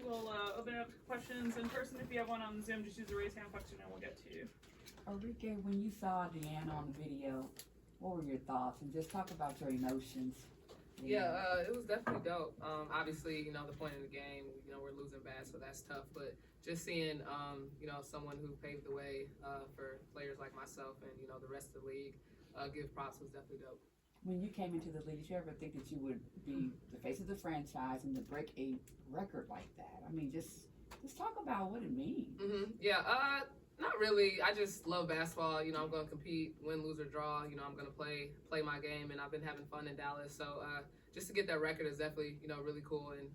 we'll open it up to questions in person. If you have one on Zoom, just use the raise hand function and we'll get to you. Arike, when you saw Deanna on the video, what were your thoughts? And just talk about your emotions. Yeah, it was definitely dope. Obviously, you know, the point of the game, you know, we're losing bad, so that's tough. But just seeing, you know, someone who paved the way for players like myself and, you know, the rest of the league, give props was definitely dope. When you came into the league, did you ever think that you would be the face of the franchise and to break a record like that? I mean, just talk about what it means. Yeah, not really. I just love basketball. You know, I'm going to compete, win, lose, or draw. You know, I'm going to play my game, and I've been having fun in Dallas. So just to get that record is definitely, you know, really cool. And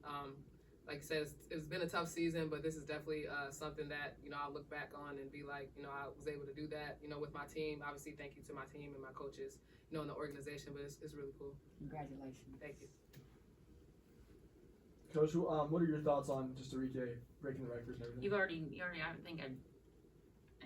like I said, it's been a tough season, but this is definitely something that, you know, I'll look back on and be like, you know, I was able to do that, you know, with my team. Obviously, thank you to my team and my coaches, you know, in the organization, but it's really cool. Congratulations. Thank you. Coach, what are your thoughts on just Arike breaking the records and everything? You already, I don't think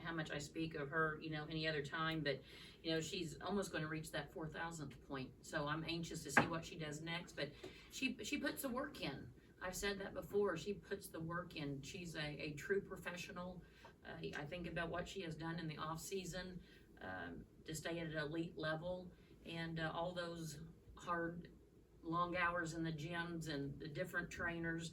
how much I speak of her, you know, any other time, but, you know, she's almost going to reach that 4,000th point. So I'm anxious to see what she does next, but she puts the work in. I've said that before. She puts the work in. She's a true professional. I think about what she has done in the off season to stay at an elite level, and all those hard, long hours in the gyms and the different trainers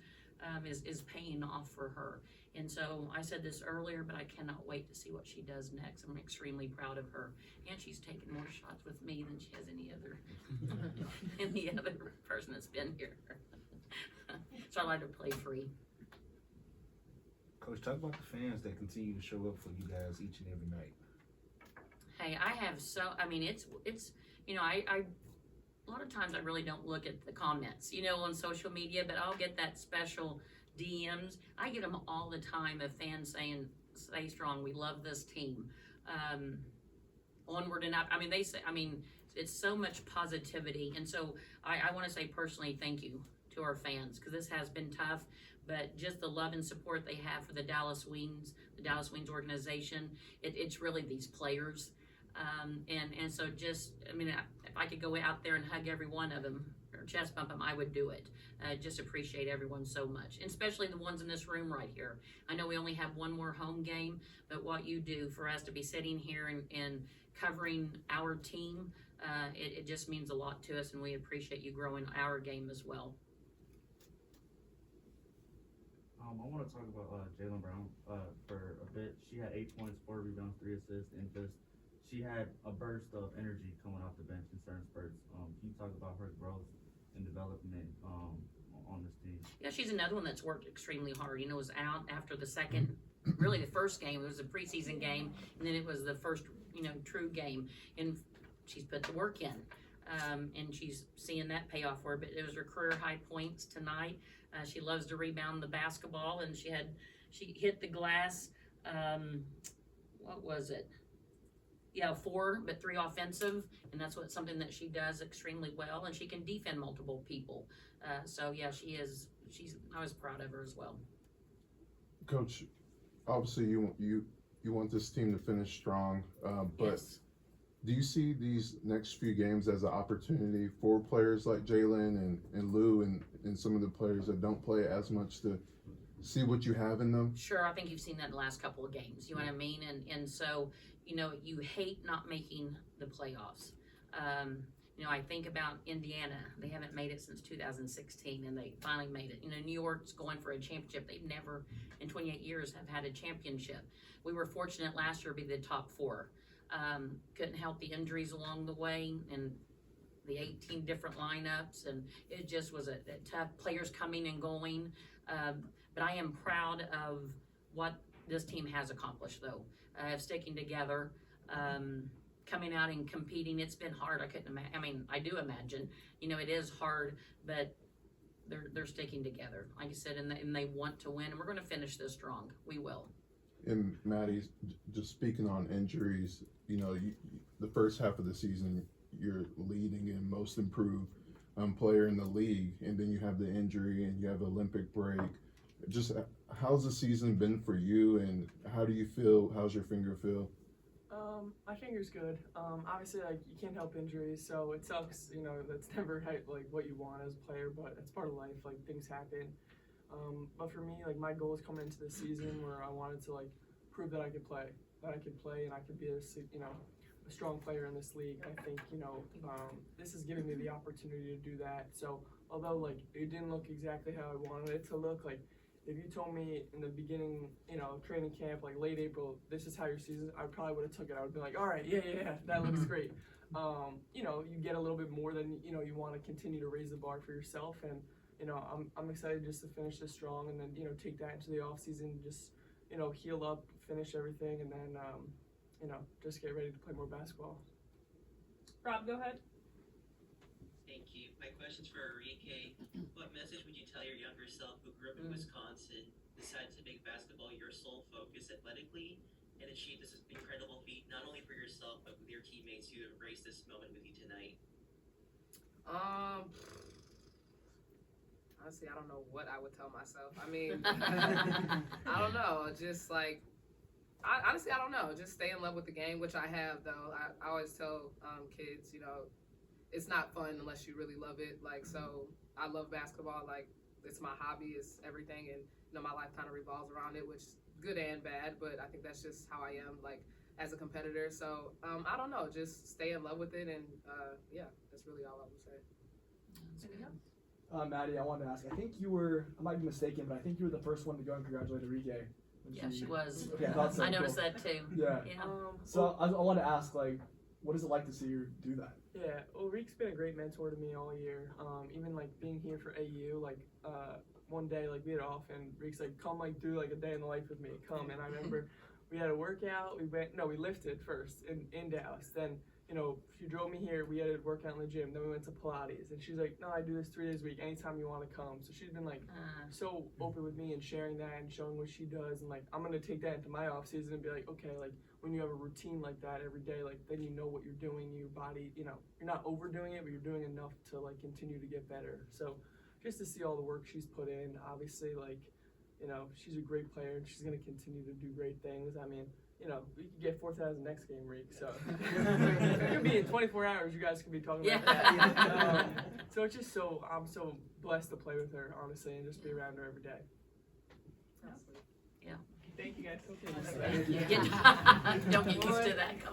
is paying off for her. And so I said this earlier, but I cannot wait to see what she does next. I'm extremely proud of her, and she's taken more shots with me than she has any other person that's been here. So I like to play free. Coach, talk about the fans that continue to show up for you guys each and every night. Hey, I mean, it's you know, I a lot of times I really don't look at the comments, you know, on social media, but I'll get that special DMs. I get them all the time of fans saying, "Stay strong. We love this team. Onward and up." I mean, they say. I mean, it's so much positivity, and so I want to say personally, thank you to our fans, because this has been tough. But just the love and support they have for the Dallas Wings organization, it's really these players. And so just, I mean, if I could go out there and hug every one of them or chest bump them, I would do it. Just appreciate everyone so much, and especially the ones in this room right here. I know we only have one more home game, but what you do for us to be sitting here and covering our team, it just means a lot to us, and we appreciate you growing our game as well. I want to talk about Jaylen Brown for a bit. She had 8 points, 4 rebounds, 3 assists, and she had a burst of energy coming off the bench in certain spurts. Can you talk about her growth and development on this team? Yeah, she's another one that's worked extremely hard. You know, was out after the second, really the first game. It was a preseason game, and then it was the first, you know, true game. And she's put the work in, and she's seeing that pay off for her. But it was her career high points tonight. She loves to rebound the basketball, and she hit the glass. What was it? Yeah, 4, but 3 offensive, and that's something that she does extremely well, and she can defend multiple people. So yeah, I was proud of her as well. Coach, obviously you want this team to finish strong, but Yes. do you see these next few games as an opportunity for players like Jaylen and Lou and some of the players that don't play as much to see what you have in them? Sure, I think you've seen that in the last couple of games. You know what I mean? And so, you know, you hate not making the playoffs. You know, I think about Indiana. They haven't made it since 2016, and they finally made it. You know, New York's going for a championship. They've never, in 28 years, have had a championship. We were fortunate last year to be the top 4. Couldn't help the injuries along the way and the 18 different lineups, and it just was a tough, players coming and going. But I am proud of what this team has accomplished, though, sticking together, coming out and competing. It's been hard. I couldn't imagine. I mean, I do imagine, you know, it is hard, but they're sticking together, like I said, and they want to win, and we're going to finish this strong. We will. And Maddy, just speaking on injuries, you know, the first half of the season, you're leading in most improved player in the league, and then you have the injury and you have Olympic break. Just how's the season been for you, and how do you feel? How's your finger feel? My finger's good. Obviously, like, you can't help injuries, so it sucks. You know, that's never like what you want as a player, but it's part of life. Like, things happen. But for me, like my goals coming into the season where I wanted to like prove that I could play, and I could be a strong player in this league. I think this is giving me the opportunity to do that. So although like it didn't look exactly how I wanted it to look, like if you told me in the beginning, training camp, like late April, this is how your season, I probably would have took it. I would be like, all right, yeah, that looks great. You get a little bit more than you want to continue to raise the bar for yourself, and I'm excited just to finish this strong, and then take that into the off season, just heal up, finish everything, and then just get ready to play more basketball. Rob, go ahead. Thank you. My question's for Arike. What message would you tell your younger self who grew up in Wisconsin, decided to make basketball your sole focus athletically, and achieve this incredible feat not only for yourself but with your teammates who embraced this moment with you tonight? Honestly, I don't know what I would tell myself. I mean, I don't know. Just like, honestly, I don't know. Just stay in love with the game, which I have, though. I always tell kids, it's not fun unless you really love it. Like, so I love basketball. Like, it's my hobby. It's everything. And, my life kind of revolves around it, which is good and bad. But I think that's just how I am, like, as a competitor. So, I don't know. Just stay in love with it. And, yeah, that's really all I would say. Maddy, I wanted to ask. I think you were, I might be mistaken, but I think you were the first one to go and congratulate Arike. Yeah, she was. Okay, I thought so. I noticed Cool. that too. Yeah. So I want to ask, like, what is it like to see her do that? Yeah, well, Reek's been a great mentor to me all year. Even like being here for AU, like one day like we had off and Reek's like, come like do like a day in the life with me, come. And I remember we had a workout. We lifted first in Dallas. Then she drove me here. We had a workout in the gym. Then we went to Pilates, and she's like, no, I do this 3 days a week. Anytime you want to come. So she's been like so open with me and sharing that and showing what she does. And like I'm gonna take that into my off season and be like, okay, like when you have a routine like that every day, like then you know what you're doing. Your body, you're not overdoing it, but you're doing enough to like continue to get better. So just to see all the work she's put in, obviously, like she's a great player and she's gonna continue to do great things. I mean, we could get 4,000 next game, Reek. So it could be in 24 hours. You guys can be talking about that. So it's just I'm so blessed to play with her, honestly, and just be around her every day. Yeah. Thank you guys. Don't get used to that. Come